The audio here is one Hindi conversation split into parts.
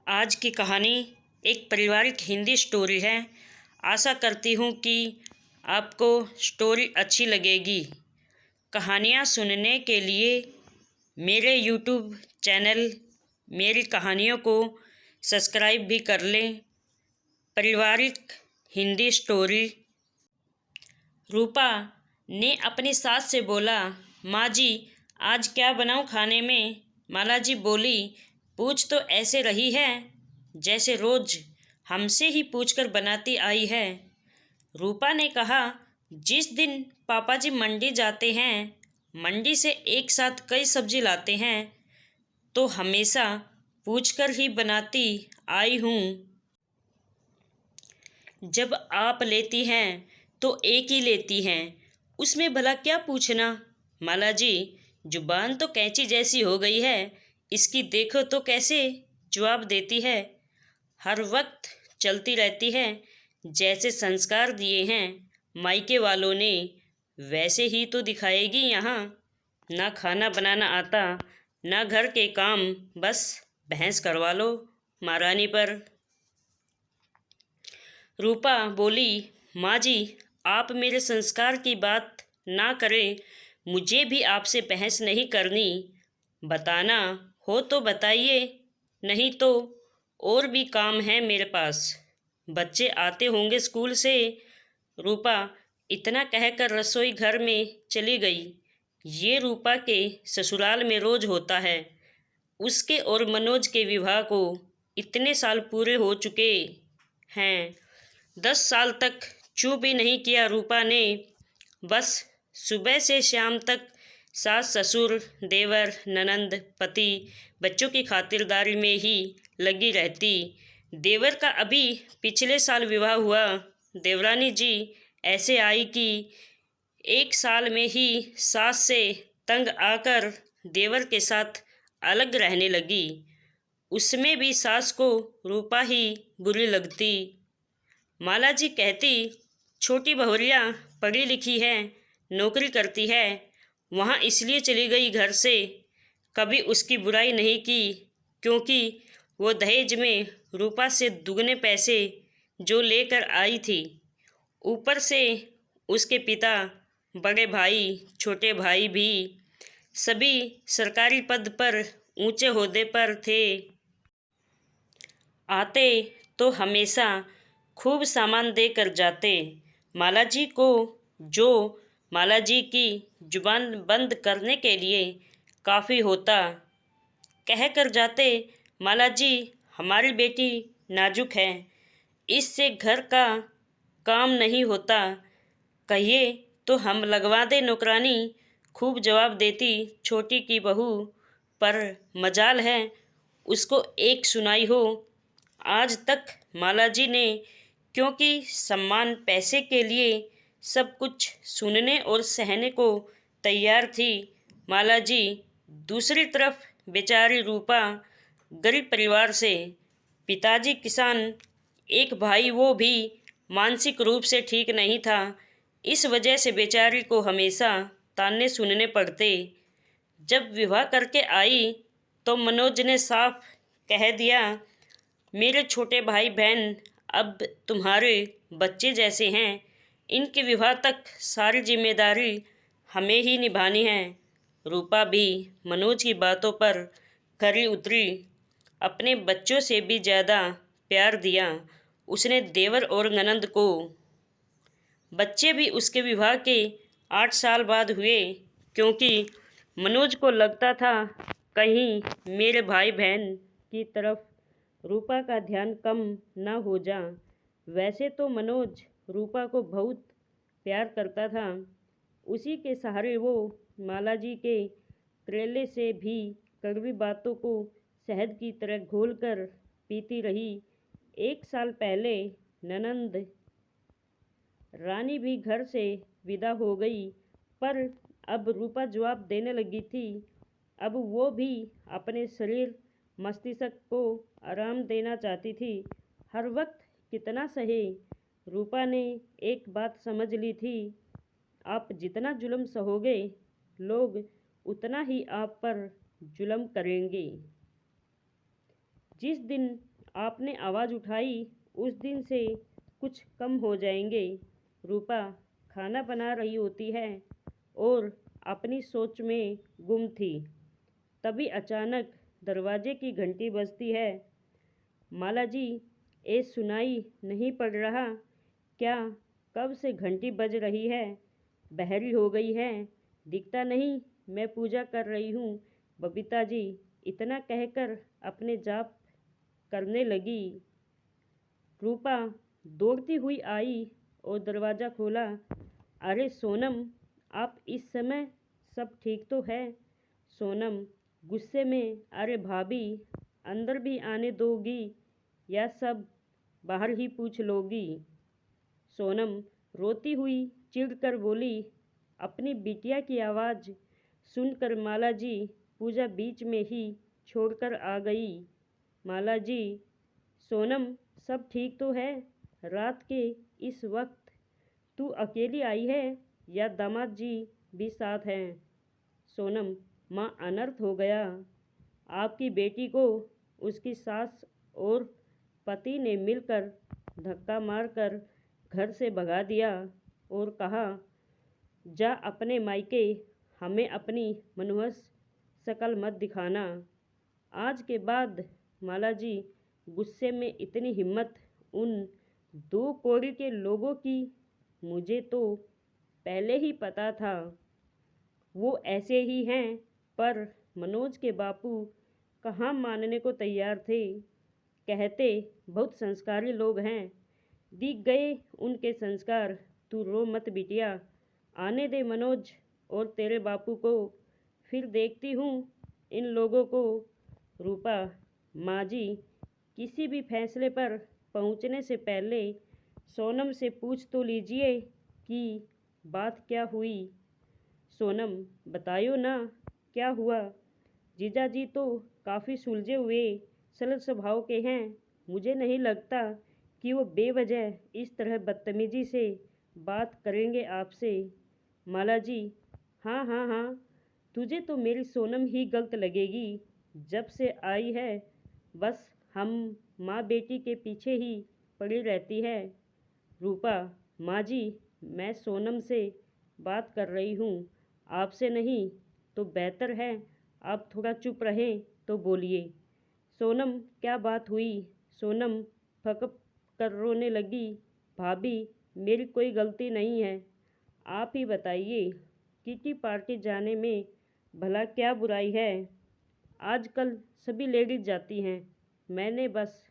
आज की कहानी एक पारिवारिक हिंदी स्टोरी है। आशा करती हूँ कि आपको स्टोरी अच्छी लगेगी। कहानियाँ सुनने के लिए मेरे यूट्यूब चैनल मेरी कहानियों को सब्सक्राइब भी कर लें। पारिवारिक हिंदी स्टोरी। रूपा ने अपनी सास से बोला, माँ जी आज क्या बनाऊँ खाने में। माला जी बोली, पूछ तो ऐसे रही है जैसे रोज हमसे ही पूछकर बनाती आई है। रूपा ने कहा, जिस दिन पापा जी मंडी जाते हैं, मंडी से एक साथ कई सब्जी लाते हैं, तो हमेशा पूछकर ही बनाती आई हूँ। जब आप लेती हैं तो एक ही लेती हैं, उसमें भला क्या पूछना। माला जी जुबान तो कैंची जैसी हो गई है, इसकी देखो तो कैसे जवाब देती है। हर वक्त चलती रहती है, जैसे संस्कार दिए हैं मायके वालों ने वैसे ही तो दिखाएगी यहाँ। ना खाना बनाना आता ना घर के काम, बस बहस करवा लो महारानी पर। रूपा बोली, माँ जी आप मेरे संस्कार की बात ना करें, मुझे भी आपसे बहस नहीं करनी। बताना हो तो बताइए, नहीं तो और भी काम है मेरे पास। बच्चे आते होंगे स्कूल से। रूपा इतना कहकर रसोई घर में चली गई। ये रूपा के ससुराल में रोज होता है। उसके और मनोज के विवाह को इतने साल पूरे हो चुके हैं। 10 साल तक चूँ भी नहीं किया रूपा ने। बस सुबह से शाम तक सास ससुर देवर ननंद पति बच्चों की खातिरदारी में ही लगी रहती। देवर का अभी पिछले साल विवाह हुआ। देवरानी जी ऐसे आई कि 1 साल में ही सास से तंग आकर देवर के साथ अलग रहने लगी। उसमें भी सास को रूपा ही बुरी लगती। माला जी कहती, छोटी बहुरिया पढ़ी लिखी है, नौकरी करती है, वहाँ इसलिए चली गई घर से। कभी उसकी बुराई नहीं की, क्योंकि वो दहेज में रूपा से दुगने पैसे जो लेकर आई थी। ऊपर से उसके पिता, बड़े भाई, छोटे भाई भी सभी सरकारी पद पर ऊंचे ओहदे पर थे। आते तो हमेशा खूब सामान दे कर जाते। माला जी को जो माला जी की जुबान बंद करने के लिए काफ़ी होता। कह कर जाते, माला जी हमारी बेटी नाजुक है, इससे घर का काम नहीं होता, कहिए तो हम लगवा दे नौकरानी। खूब जवाब देती छोटी की बहू, पर मजाल है उसको एक सुनाई हो। आज तक माला जी ने, क्योंकि सम्मान पैसे के लिए सब कुछ सुनने और सहने को तैयार थी। माला जी दूसरी तरफ बेचारी रूपा गरीब परिवार से, पिताजी किसान, एक भाई वो भी मानसिक रूप से ठीक नहीं था। इस वजह से बेचारी को हमेशा ताने सुनने पड़ते। जब विवाह करके आई तो मनोज ने साफ कह दिया, मेरे छोटे भाई बहन अब तुम्हारे बच्चे जैसे हैं, इनके विवाह तक सारी जिम्मेदारी हमें ही निभानी है। रूपा भी मनोज की बातों पर खरी उतरी। अपने बच्चों से भी ज़्यादा प्यार दिया उसने देवर और ननंद को। बच्चे भी उसके विवाह के 8 साल बाद हुए, क्योंकि मनोज को लगता था कहीं मेरे भाई बहन की तरफ रूपा का ध्यान कम न हो जा। वैसे तो मनोज रूपा को बहुत प्यार करता था। उसी के सहारे वो माला जी के करेले से भी कड़वी बातों को शहद की तरह घोलकर पीती रही। 1 साल पहले ननंद रानी भी घर से विदा हो गई, पर अब रूपा जवाब देने लगी थी। अब वो भी अपने शरीर मस्तिष्क को आराम देना चाहती थी। हर वक्त कितना सहे। रूपा ने एक बात समझ ली थी, आप जितना जुल्म सहोगे, लोग उतना ही आप पर जुल्म करेंगे। जिस दिन आपने आवाज़ उठाई उस दिन से कुछ कम हो जाएंगे। रूपा खाना बना रही होती है और अपनी सोच में गुम थी। तभी अचानक दरवाजे की घंटी बजती है। माला जी, ये सुनाई नहीं पड़ रहा क्या? कब से घंटी बज रही है? बहरी हो गई है? दिखता नहीं मैं पूजा कर रही हूँ बबीता जी। इतना कहकर अपने जाप करने लगी। रूपा दौड़ती हुई आई और दरवाज़ा खोला। अरे सोनम, आप इस समय सब ठीक तो है? सोनम गुस्से में, अरे भाभी, अंदर भी आने दोगी या सब बाहर ही पूछ लोगी? सोनम रोती हुई चिढ़कर बोली। अपनी बिटिया की आवाज़ सुनकर माला जी पूजा बीच में ही छोड़कर आ गई। माला जी, सोनम सब ठीक तो है? रात के इस वक्त तू अकेली आई है या दामाद जी भी साथ हैं? सोनम, माँ अनर्थ हो गया। आपकी बेटी को उसकी सास और पति ने मिलकर धक्का मारकर घर से भगा दिया और कहा, जा अपने मायके, हमें अपनी मनहूस शक्ल मत दिखाना। आज के बाद माला जी गुस्से में इतनी हिम्मत उन दो कौड़ी के लोगों की, मुझे तो पहले ही पता था वो ऐसे ही हैं, पर मनोज के बापू कहाँ मानने को तैयार थे। कहते बहुत संस्कारी लोग हैं। दिख गए उनके संस्कार। तू रो मत बिटिया, आने दे मनोज और तेरे बापू को, फिर देखती हूँ इन लोगों को। रूपा, माँ जी, किसी भी फैसले पर पहुँचने से पहले सोनम से पूछ तो लीजिए कि बात क्या हुई। सोनम, बताइयो ना क्या हुआ? जीजा जी तो काफ़ी सुलझे हुए सरल स्वभाव के हैं। मुझे नहीं लगता कि वो बेवजह इस तरह बदतमीजी से बात करेंगे आपसे। माला जी, हाँ हाँ हाँ, तुझे तो मेरी सोनम ही गलत लगेगी। जब से आई है बस हम माँ बेटी के पीछे ही पड़ी रहती है। रूपा, माँ जी, मैं सोनम से बात कर रही हूँ, आपसे नहीं। तो बेहतर है आप थोड़ा चुप रहें तो बोलिए। सोनम, क्या बात हुई? सोनम फक कर रोने लगी। भाभी, मेरी कोई गलती नहीं है, आप ही बताइए, किटी पार्टी जाने में भला क्या बुराई है? आजकल सभी लेडीज जाती हैं। मैंने बस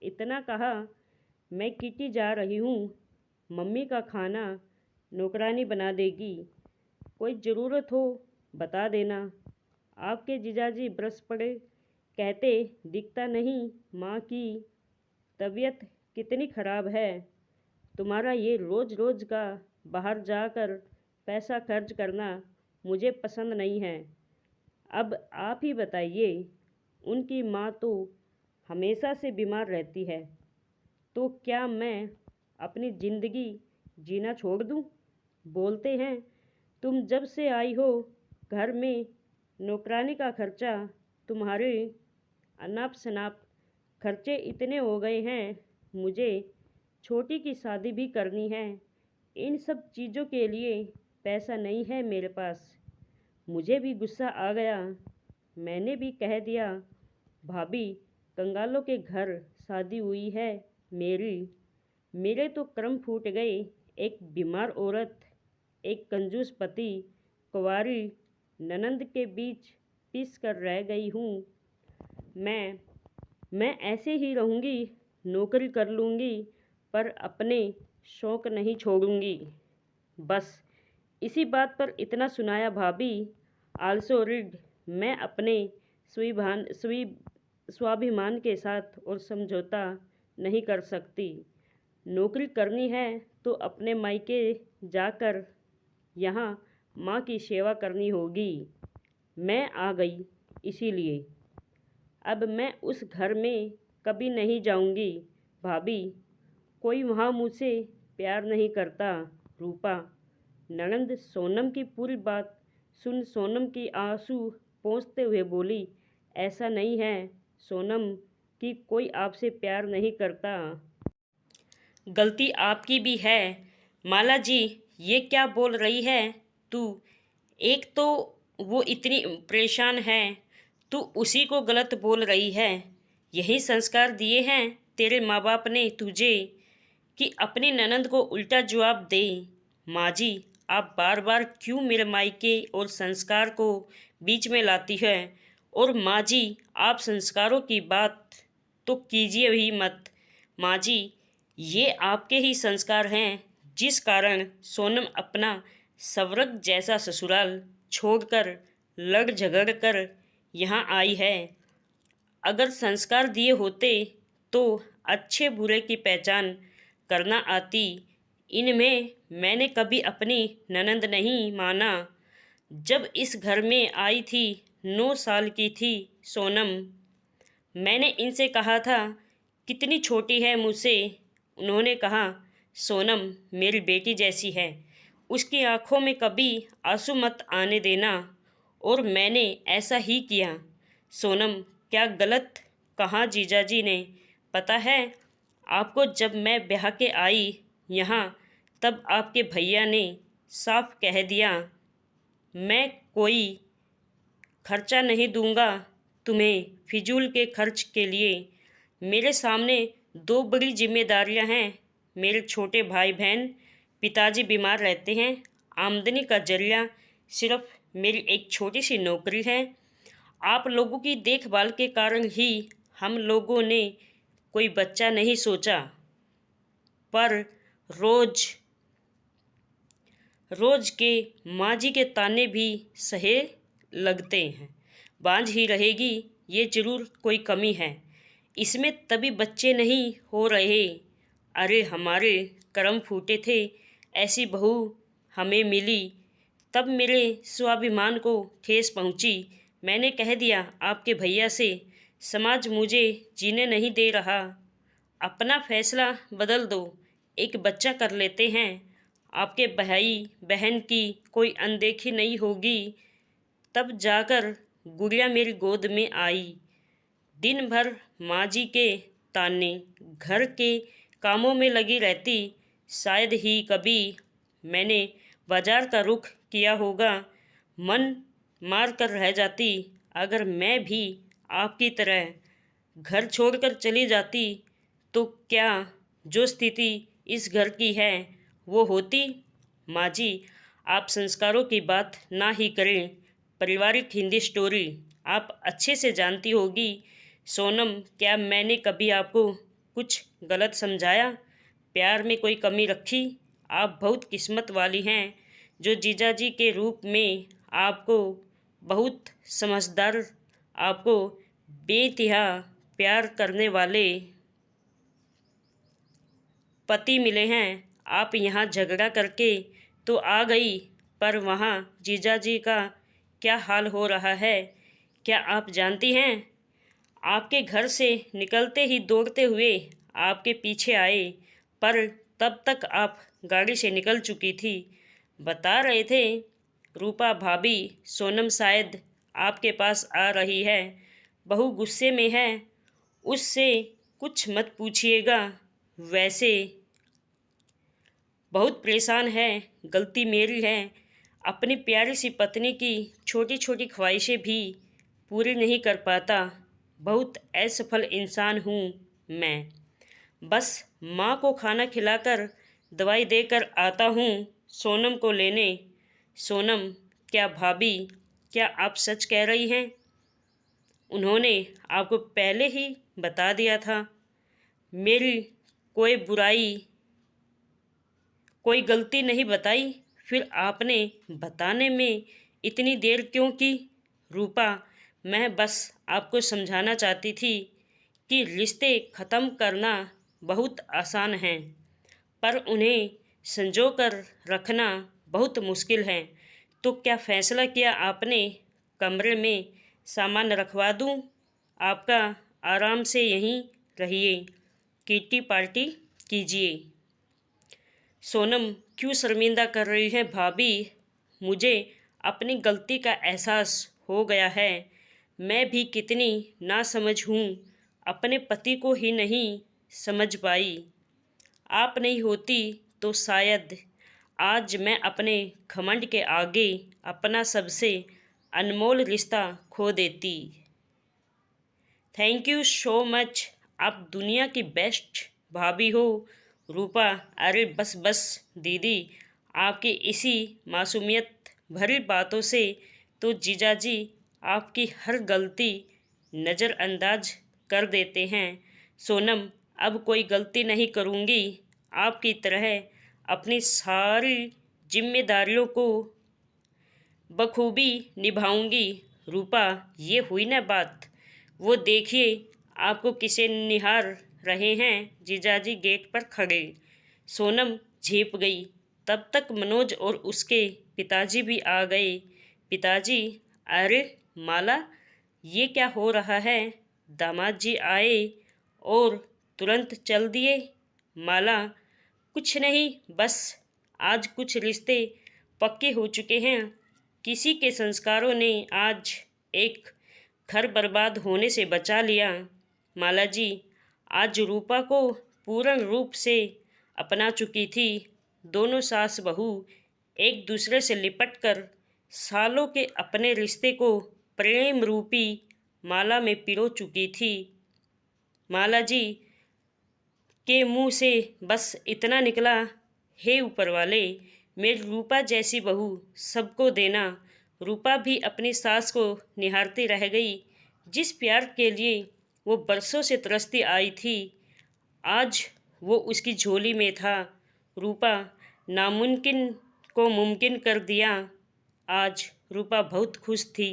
इतना कहा, मैं किटी जा रही हूँ, मम्मी का खाना नौकरानी बना देगी, कोई ज़रूरत हो बता देना। आपके जीजाजी बरस पड़े। कहते, दिखता नहीं माँ की तबीयत कितनी ख़राब है। तुम्हारा ये रोज़ रोज़ का बाहर जाकर पैसा खर्च करना मुझे पसंद नहीं है। अब आप ही बताइए, उनकी माँ तो हमेशा से बीमार रहती है, तो क्या मैं अपनी ज़िंदगी जीना छोड़ दूँ? बोलते हैं तुम जब से आई हो घर में नौकरानी का खर्चा, तुम्हारे अनाप शनाप खर्चे इतने हो गए हैं। मुझे छोटी की शादी भी करनी है। इन सब चीज़ों के लिए पैसा नहीं है मेरे पास। मुझे भी गुस्सा आ गया। मैंने भी कह दिया, भाभी, कंगालों के घर शादी हुई है मेरी। मेरे तो कर्म फूट गए। एक बीमार औरत, एक कंजूस पति, कुंवारी ननंद के बीच पिस कर रह गई हूँ। मैं ऐसे ही रहूँगी, नौकरी कर लूँगी, पर अपने शौक़ नहीं छोड़ूँगी। बस इसी बात पर इतना सुनाया भाभी। आल्सो रीड, मैं अपने स्वाभिमान के साथ और समझौता नहीं कर सकती। नौकरी करनी है तो अपने मायके जाकर यहाँ माँ की सेवा करनी होगी। मैं आ गई इसीलिए। अब मैं उस घर में कभी नहीं जाऊँगी भाभी। कोई वहाँ मुझसे प्यार नहीं करता। रूपा, ननंद सोनम की पूरी बात सुन सोनम की आंसू पोंछते हुए बोली, ऐसा नहीं है सोनम, कि कोई आपसे प्यार नहीं करता। गलती आपकी भी है। माला जी, ये क्या बोल रही है तू? एक तो वो इतनी परेशान है, तू उसी को गलत बोल रही है। यही संस्कार दिए हैं तेरे माँ बाप ने तुझे कि अपनी ननंद को उल्टा जवाब दे। माँ जी, आप बार बार क्यों मेरे मायके और संस्कार को बीच में लाती है? और माँ जी, आप संस्कारों की बात तो कीजिए ही मत। माँ जी, ये आपके ही संस्कार हैं जिस कारण सोनम अपना स्वर्ग जैसा ससुराल छोड़कर लड़ झगड़ कर यहाँ आई है। अगर संस्कार दिए होते तो अच्छे बुरे की पहचान करना आती। इनमें मैंने कभी अपनी ननंद नहीं माना। जब इस घर में आई थी 9 साल की थी सोनम। मैंने इनसे कहा था कितनी छोटी है मुझसे। उन्होंने कहा सोनम मेरी बेटी जैसी है, उसकी आंखों में कभी आंसू मत आने देना। और मैंने ऐसा ही किया। सोनम, क्या गलत कहा जीजाजी ने? पता है आपको, जब मैं ब्याह के आई यहाँ तब आपके भैया ने साफ कह दिया मैं कोई खर्चा नहीं दूंगा तुम्हें फिजूल के खर्च के लिए। मेरे सामने 2 बड़ी जिम्मेदारियां हैं। मेरे छोटे भाई बहन, पिताजी बीमार रहते हैं। आमदनी का जरिया सिर्फ मेरी एक छोटी सी नौकरी है। आप लोगों की देखभाल के कारण ही हम लोगों ने कोई बच्चा नहीं सोचा। पर रोज के माँ जी के ताने भी सहे लगते हैं। बांझ ही रहेगी, ये जरूर कोई कमी है इसमें, तभी बच्चे नहीं हो रहे। अरे हमारे करम फूटे थे, ऐसी बहू हमें मिली। तब मेरे स्वाभिमान को ठेस पहुंची। मैंने कह दिया आपके भैया से, समाज मुझे जीने नहीं दे रहा, अपना फैसला बदल दो, एक बच्चा कर लेते हैं। आपके भाई बहन की कोई अनदेखी नहीं होगी। तब जाकर गुड़िया मेरी गोद में आई। दिन भर माँ जी के ताने, घर के कामों में लगी रहती। शायद ही कभी मैंने बाजार का रुख किया होगा। मन मार कर रह जाती। अगर मैं भी आपकी तरह घर छोड़कर चली जाती तो क्या जो स्थिति इस घर की है वो होती? माँ जी, आप संस्कारों की बात ना ही करें। पारिवारिक हिंदी स्टोरी आप अच्छे से जानती होगी। सोनम, क्या मैंने कभी आपको कुछ गलत समझाया, प्यार में कोई कमी रखी? आप बहुत किस्मत वाली हैं जो जीजाजी के रूप में आपको बहुत समझदार, आपको बेतिहा प्यार करने वाले पति मिले हैं। आप यहाँ झगड़ा करके तो आ गई, पर वहाँ जीजाजी का क्या हाल हो रहा है क्या आप जानती हैं? आपके घर से निकलते ही दौड़ते हुए आपके पीछे आए, पर तब तक आप गाड़ी से निकल चुकी थी। बता रहे थे रूपा भाभी, सोनम शायद आपके पास आ रही है, बहू गुस्से में है, उससे कुछ मत पूछिएगा। वैसे बहुत परेशान है, गलती मेरी है। अपनी प्यारी सी पत्नी की छोटी छोटी ख्वाहिशें भी पूरी नहीं कर पाता। बहुत असफल इंसान हूँ मैं। बस माँ को खाना खिलाकर दवाई देकर आता हूँ सोनम को लेने। सोनम, क्या भाभी, क्या आप सच कह रही हैं? उन्होंने आपको पहले ही बता दिया था। मेरी कोई बुराई, कोई गलती नहीं बताई, फिर आपने बताने में इतनी देर क्यों की? रूपा, मैं बस आपको समझाना चाहती थी कि रिश्ते ख़त्म करना बहुत आसान है, पर उन्हें संजो कर रखना बहुत मुश्किल है। तो क्या फ़ैसला किया आपने? कमरे में सामान रखवा दूँ आपका? आराम से यहीं रहिए, किटी पार्टी कीजिए। सोनम, क्यों शर्मिंदा कर रही है भाभी? मुझे अपनी गलती का एहसास हो गया है। मैं भी कितनी नासमझ हूँ। अपने पति को ही नहीं समझ पाई। आप नहीं होती तो शायद आज मैं अपने घमंड के आगे अपना सबसे अनमोल रिश्ता खो देती। Thank you so much. आप दुनिया की बेस्ट भाभी हो रूपा। अरे बस बस दीदी, आपकी इसी मासूमियत भरी बातों से तो जीजाजी आपकी हर गलती नज़रअंदाज कर देते हैं। सोनम, अब कोई गलती नहीं करूँगी। आपकी तरह अपनी सारी जिम्मेदारियों को बखूबी निभाऊंगी। रूपा, ये हुई ना बात। वो देखिए, आपको किसे निहार रहे हैं। जीजाजी गेट पर खड़े। सोनम झेप गई। तब तक मनोज और उसके पिताजी भी आ गए। पिताजी, अरे माला, ये क्या हो रहा है? दामाद जी आए और तुरंत चल दिए। माला, कुछ नहीं, बस आज कुछ रिश्ते पक्के हो चुके हैं। किसी के संस्कारों ने आज एक घर बर्बाद होने से बचा लिया। माला जी आज रूपा को पूर्ण रूप से अपना चुकी थी। दोनों सास बहू एक दूसरे से लिपटकर सालों के अपने रिश्ते को प्रेम रूपी माला में पिरो चुकी थी। माला जी के मुंह से बस इतना निकला, हे ऊपर वाले, मेरी रूपा जैसी बहू सबको देना। रूपा भी अपनी सास को निहारती रह गई। जिस प्यार के लिए वो बरसों से तरसती आई थी, आज वो उसकी झोली में था। रूपा नामुमकिन को मुमकिन कर दिया। आज रूपा बहुत खुश थी।